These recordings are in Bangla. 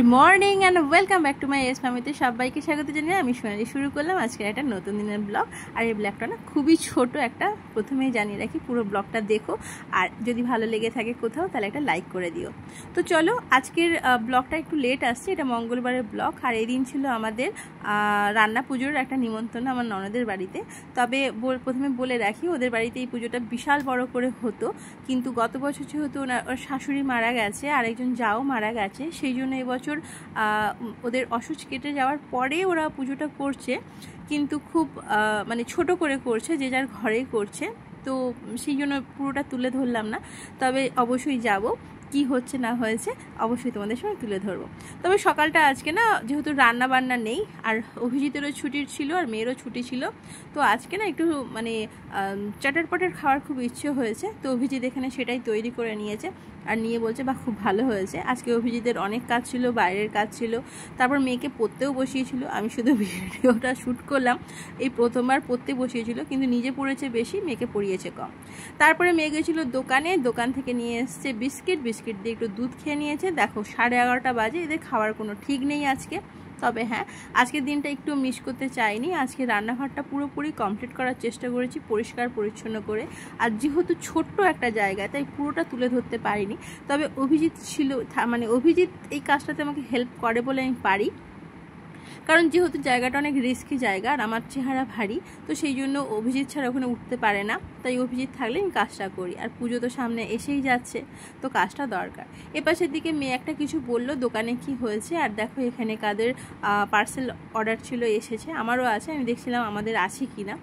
Good morning and welcome back to my S ফ্যামিলিতে সবাইকে স্বাগত জানিয়ে আমি সোনালি শুরু করলাম আজকের একটা নতুন দিনের ব্লগ। আর এই ব্লগটা না খুবই ছোট একটা, প্রথমেই জানিয়ে রাখি পুরো ব্লগটা দেখো, আর যদি ভালো লেগে থাকে কোথাও তাহলে একটা লাইক করে দিও। তো চলো, আজকের ব্লগটা একটু লেট আসছে, এটা মঙ্গলবারের ব্লগ। আর এই দিন ছিল আমাদের রান্না পুজোর একটা নিমন্ত্রণ আমার ননদের বাড়িতে। তবে প্রথমে বলে রাখি, ওদের বাড়িতে এই পুজোটা বিশাল বড় করে হতো, কিন্তু গত বছর যেহেতু ওর শাশুড়ি মারা গেছে আর একজন যাও মারা গেছে, সেই জন্য এবছর ওদের অসুচ কেটে যাওয়ার পরে ওরা পুজোটা করছে, কিন্তু খুব মানে ছোট করে করছে, যে যার ঘরেই করছে। তো সেই জন্য পুরোটা তুলে ধরলাম না, তবে অবশ্যই যাব, কি হচ্ছে না হয়েছে অবশ্যই তোমাদের সঙ্গে তুলে ধরবো। তবে সকালটা আজকে না যেহেতু রান্না বান্না নেই, আর অভিজিতেরও ছুটির ছিল আর মেয়েরও ছুটি ছিল, তো আজকে না একটু মানে চটপটের খাওয়ার খুব ইচ্ছে হয়েছে। তো অভিজিৎ এখানে সেটাই তৈরি করে নিয়েছে আর নিয়ে বলছে বা খুব ভালো হয়েছে। আজকে অভিজিতের অনেক কাজ ছিল, বাইরের কাজ ছিল, তারপর মেয়েকে পড়তেও বসিয়েছিল। আমি শুধু ভিডিওটা শ্যুট করলাম, এই প্রথমবার পড়তে বসিয়েছিল, কিন্তু নিজে পড়েছে বেশি, মেয়েকে পড়িয়েছে কম। তারপরে মেয়ে গেছিলো দোকানে, দোকান থেকে নিয়ে এসছে বিস্কিট দিয়ে একটু দুধ খেয়ে নিয়েছে। দেখো 11:30 বাজে, এদের খাওয়ার কোনো ঠিক নেই আজকে। তবে হ্যাঁ, আজকের দিনটা একটু মিস করতে চাইনি। আজকে রান্নাঘরটা পুরোপুরি কমপ্লিট করার চেষ্টা করেছি পরিষ্কার পরিচ্ছন্ন করে, আর যেহেতু ছোট্ট একটা জায়গা তাই পুরোটা তুলে ধরতে পারিনি। তবে অভিজিৎ ছিল, মানে অভিজিৎ এই কাজটাতে আমাকে হেল্প করে বলে আমি পারি, কারণ যেহেতু জায়গাটা অনেক রিস্কি জায়গা আর আমার চেহারা ভারী, তো সেই জন্য অভিজিৎ ছাড়া ওখানে উঠতে পারে না, তাই অভিজিৎ থাকলে আমি কাজটা করি। আর পুজো তো সামনে এসেই যাচ্ছে, তো কাজটা দরকার। এপাশের দিকে মেয়ে একটা কিছু বললো দোকানে কি হয়েছে, আর দেখো এখানে কাদের পার্সেল অর্ডার ছিল এসেছে, আমারও আছে, আমি দেখছিলাম আমাদের আছে কি না।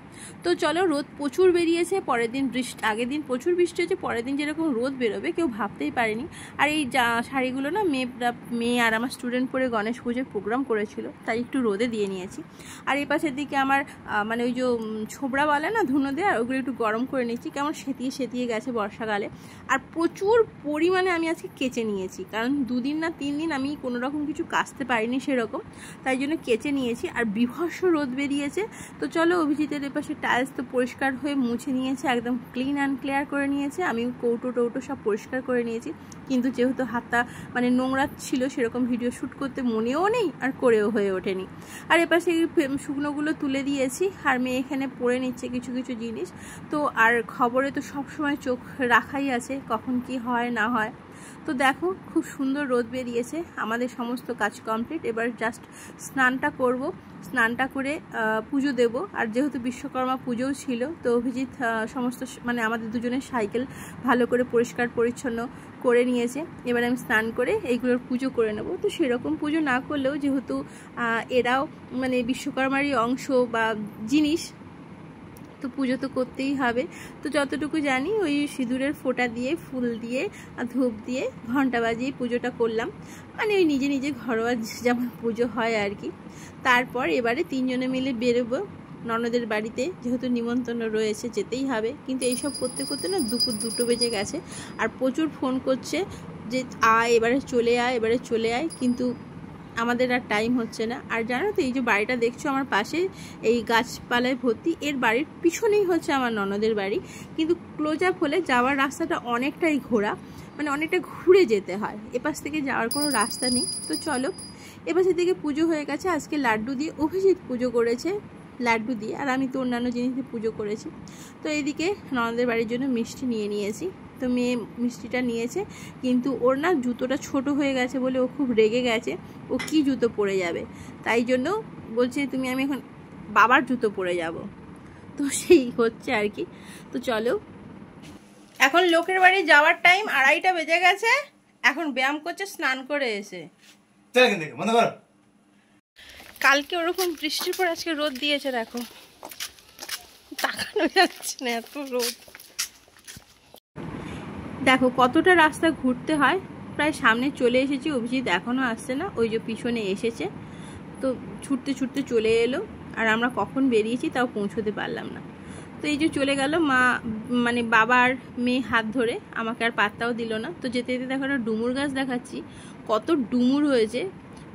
তো চলো, রোদ প্রচুর বেরিয়েছে, পরের দিন আগের দিন প্রচুর বৃষ্টি হয়েছে, পরের দিন যেরকম রোদ বেরোবে কেউ ভাবতেই পারেনি। আর এই শাড়িগুলো না মেয়ে আর আমার স্টুডেন্ট পরে গণেশ পুজোর প্রোগ্রাম করেছিল, তাই একটু রোদে দিয়ে নিয়েছি। আর এই পাশের দিকে আমার মানে ওই যে ছোবড়া বলে না ধুনো দেওয়ার, ওগুলো একটু গরম করে নিচ্ছি, কেমন সেতিয়ে গেছে বর্ষাকালে। আর প্রচুর পরিমাণে আমি আজকে কেচে নিয়েছি, কারণ 2 দিন না 3 দিন আমি কোনো রকম কিছু কাচতে পারিনি সেরকম, তাই জন্য কেচে নিয়েছি। আর বিভৎস রোদ বেরিয়েছে। তো চলো, অভিজিতের এপাশে টাইলস তো পরিষ্কার হয়ে মুছে নিয়েছে, একদম ক্লিন অ্যান্ড ক্লিয়ার করে নিয়েছে। আমি কৌটো সব পরিষ্কার করে নিয়েছি, কিন্তু যেহেতু হাতটা মানে নোংরা ছিল, সেরকম ভিডিও শ্যুট করতে মনেও নেই আর করেও হয়ে ওঠেনি। আর এপাশে শুকনোগুলো তুলে দিয়েছি, আর মেয়ে এখানে পরে নিচ্ছে কিছু কিছু জিনিস। তো আর খবরে তো সবসময় চোখ রাখাই আছে, কখন কি হয় না হয়। তো দেখো খুব সুন্দর রোদ বেরিয়েছে, আমাদের সমস্ত কাজ কমপ্লিট। এবার জাস্ট স্নানটা করব, স্নানটা করে পুজো দেব। আর যেহেতু বিশ্বকর্মা পুজোও ছিল, তো অভিজিৎ সমস্ত মানে আমাদের দুজনের সাইকেল ভালো করে পরিষ্কার পরিচ্ছন্ন করে নিয়েছে। এবার আমি স্নান করে এইগুলোর পুজো করে নেব। তো সেরকম পুজো না করলেও যেহেতু এরাও মানে বিশ্বকর্মারই অংশ বা জিনিস, তো পুজো তো করতেই হবে। তো যতটুকু জানি ওই সিঁদুরের ফোঁটা দিয়ে, ফুল দিয়ে, ধূপ দিয়ে, ঘন্টা বাজিয়ে পুজোটা করলাম, মানে ওই নিজে নিজে ঘরোয়া যেমন পুজো হয় আর কি। তারপর এবারে 3 জনে মিলে বেরোবো ননদের বাড়িতে, যেহেতু নিমন্ত্রণ রয়েছে, যেতেই হবে। কিন্তু এইসব করতে করতে না দুপুর 2টো বেজে গেছে, আর প্রচুর ফোন করছে যে এবারে চলে আয়, কিন্তু আমাদের আর টাইম হচ্ছে না। আর জানো তো, এই যে বাড়িটা দেখছো আমার পাশে, এই গাছপালায় ভর্তি, এর বাড়ির পিছনেই হচ্ছে আমার ননদের বাড়ি, কিন্তু ক্লোজ আপ হলে যাওয়ার রাস্তাটা অনেকটাই ঘোরা, মানে অনেকটা ঘুরে যেতে হয়, এপাশ থেকে যাওয়ার কোনো রাস্তা নেই। তো চলো, এপাশের দিকে পুজো হয়ে গেছে। আজকে লাড্ডু দিয়ে অভিজিৎ পুজো করেছে, লাড্ডু দিয়ে, আর আমি তো অন্যান্য জিনিস দিয়ে পুজো করেছি। তো এইদিকে ননদের বাড়ির জন্য মিষ্টি নিয়ে নিয়েছি। তো মেয়ে মিষ্টিটা নিয়েছে, কিন্তু ওর না জুতোটা ছোট হয়ে গেছে বলে ও খুব রেগে গেছে, ও কি জুতো পরে যাবে, তাই জন্য বলছে আমি এখন বাবার জুতো পরে যাব। তো সেই হচ্ছে আর কি। তো চলো, এখন লোকের বাড়ি যাওয়ার টাইম, 2:30 বেজে গেছে, এখন ব্যায়াম করছে স্নান করে এসে। কালকে ওরকম বৃষ্টির পর আজকে রোদ দিয়েছে, দেখো তাকানো যাচ্ছে না, এত রোদ। দেখো কতটা রাস্তা ঘুরতে হয়, প্রায় সামনে চলে এসেছি। অভিজিৎ এখনও আসছে না, ওই যে পিছনে এসেছে, তো ছুটতে চলে এলো। আর আমরা কখন বেরিয়েছি তাও পৌঁছতে পারলাম না। তো এই যে চলে গেল মা, মানে বাবার মেয়ে হাত ধরে, আমাকে আর পাত্তাও দিল না। তো যেতে যেতে দেখো একটা ডুমুর গাছ দেখাচ্ছি, কত ডুমুর হয়েছে,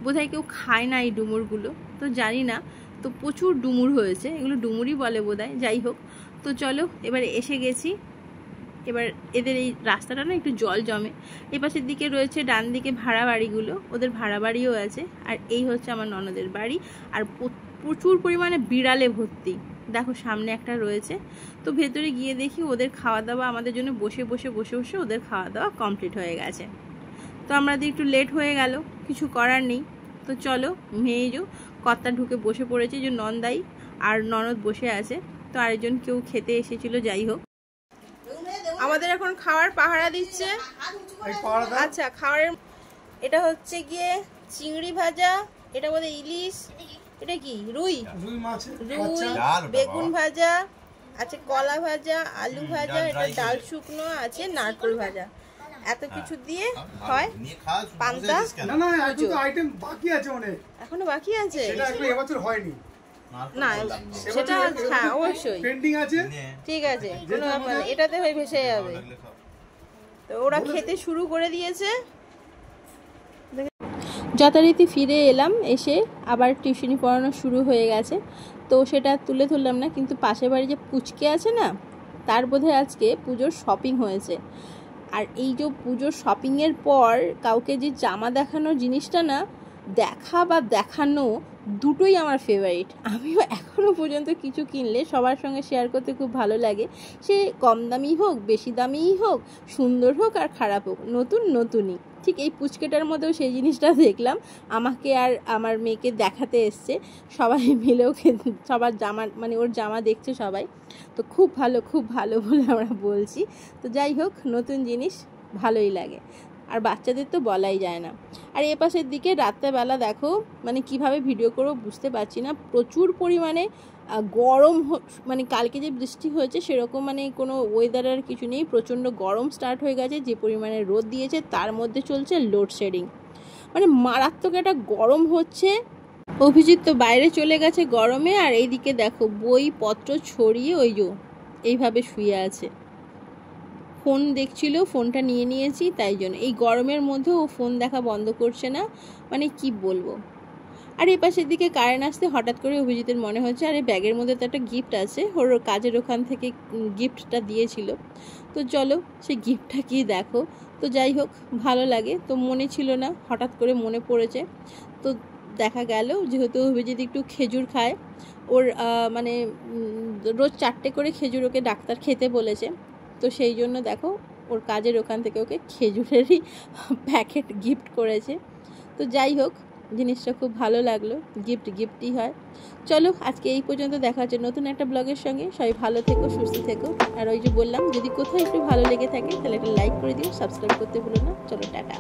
বোধহয় কেউ খায় না এই ডুমুরগুলো, তো জানি না। তো প্রচুর ডুমুর হয়েছে, এগুলো ডুমুরই বলে বোধহয়, যাই হোক। তো চলো, এবারে এসে গেছি এবার এদের এই রাস্তাটা না একটু জল জমে। এই পাশের দিকে রয়েছে ডান দিকে ভাড়া বাড়িগুলো, ওদের ভাড়া বাড়িও আছে। আর এই হচ্ছে আমার ননদের বাড়ি। আর প্রচুর পরিমাণে বিড়ালে ভর্তি, দেখো সামনে একটা রয়েছে। তো ভেতরে গিয়ে দেখি ওদের খাওয়া দাওয়া আমাদের জন্য বসে বসে ওদের খাওয়া দাওয়া কমপ্লিট হয়ে গেছে। তো আমাদের একটু লেট হয়ে গেল, কিছু করার নেই। তো চলো, মেয়েজো কর্তা ঢুকে বসে পড়েছে, যে নন্দাই আর ননদ বসে আছে। তো আরেকজন কেউ খেতে এসেছিল, যাই হোক। আমাদের এখন খাওয়ার পাহারা দিচ্ছে। আচ্ছা, খাওয়ারের এটা হচ্ছে গিয়ে চিংড়ি ভাজা, এটা বলে ইলিশ, এটা কি রুই, বেগুন ভাজা আছে, কলা ভাজা, আলু ভাজা, এটা ডাল শুকনো আছে, নারকেল ভাজা, এত কিছু দিয়ে হয় পান্তা। এখনো বাকি আছে, না সেটা হ্যাঁ অবশ্যই ঠিক আছে, কোনো ব্যাপার না, এটাতে হয়ে ভেসে যাবে। তো ওরা খেতে শুরু করে দিয়েছে। যথারীতি ফিরে এলাম, এসে আবার টিউশনি পড়ানো শুরু হয়ে গেছে। তো সেটা তুলে ধরলাম না, কিন্তু পাশের বাড়ি যে পুচকে আছে না, তার বোধহয় আজকে পুজোর শপিং হয়েছে। আর এই যে পুজোর শপিংয়ের পর কাউকে যে জামা দেখানোর জিনিসটা না, দেখা বা দেখানো দুটোই আমার ফেভারিট। আমিও এখনও পর্যন্ত কিছু কিনলে সবার সঙ্গে শেয়ার করতে খুব ভালো লাগে, সে কম দামি হোক, বেশি দামিই হোক, সুন্দর হোক আর খারাপ হোক, নতুনই। ঠিক এই পুচকেটার মধ্যেও সেই জিনিসটা দেখলাম, আমাকে আর আমার মেয়েকে দেখাতে এসছে, সবাই মিলে ওকে সবার জামা মানে ওর জামা দেখছে সবাই। তো খুব ভালো বলে আমরা বলছি। তো যাই হোক, নতুন জিনিস ভালোই লাগে, আর বাচ্চাদের তো বলাই যায় না। আর এ পাশের দিকে রাত্রেবেলা দেখো মানে কিভাবে ভিডিও করবো বুঝতে পারছি না, প্রচুর পরিমাণে গরম, মানে কালকে যে বৃষ্টি হয়েছে সেরকম মানে কোনো ওয়েদারের কিছু নেই, প্রচণ্ড গরম স্টার্ট হয়ে গেছে। যে পরিমাণে রোদ দিয়েছে তার মধ্যে চলছে লোডশেডিং, মানে মারাত্মক একটা গরম হচ্ছে। অভিজিৎ তো বাইরে চলে গেছে গরমে, আর এইদিকে দেখো বইপত্র ছড়িয়ে ওই যে এইভাবে শুয়ে আছে, ফোন দেখছিল, ফোনটা নিয়ে নিয়েছি তাই জন্য। এই গরমের মধ্যে ও ফোন দেখা বন্ধ করছে না, মানে কি বলবো। আর এই পাশের দিকে কারেন্ট আসতে হঠাৎ করে অভিজিতের মনে হচ্ছে আরে ব্যাগের মধ্যে তো একটা গিফট আছে, ওর কাজের ওখান থেকে গিফটটা দিয়েছিল। তো চলো সেই গিফটটা কি দেখো। তো যাই হোক, ভালো লাগে, তো মনে ছিল না, হঠাৎ করে মনে পড়েছে। তো দেখা গেল যেহেতু অভিজিৎ একটু খেজুর খায়, ওর মানে রোজ 4টে করে খেজুর ওকে ডাক্তার খেতে বলেছে। তো সেই জন্য দেখো ওর কাজের ওখান থেকে ওকে খেজুরেরই প্যাকেট গিফট করেছে। তো যাই হোক, জিনিসটা খুব ভালো লাগলো, গিফটই হয়। চলো আজকে এই পর্যন্ত, দেখা হচ্ছে নতুন একটা ব্লগের সঙ্গে। সবাই ভালো থেকো, সুস্থ থেকো। আর ওই যে বললাম, যদি কোথাও একটু ভালো লেগে থাকে তাহলে একটা লাইক করে দিও, সাবস্ক্রাইব করতে ভুলো না। চলো টাটা।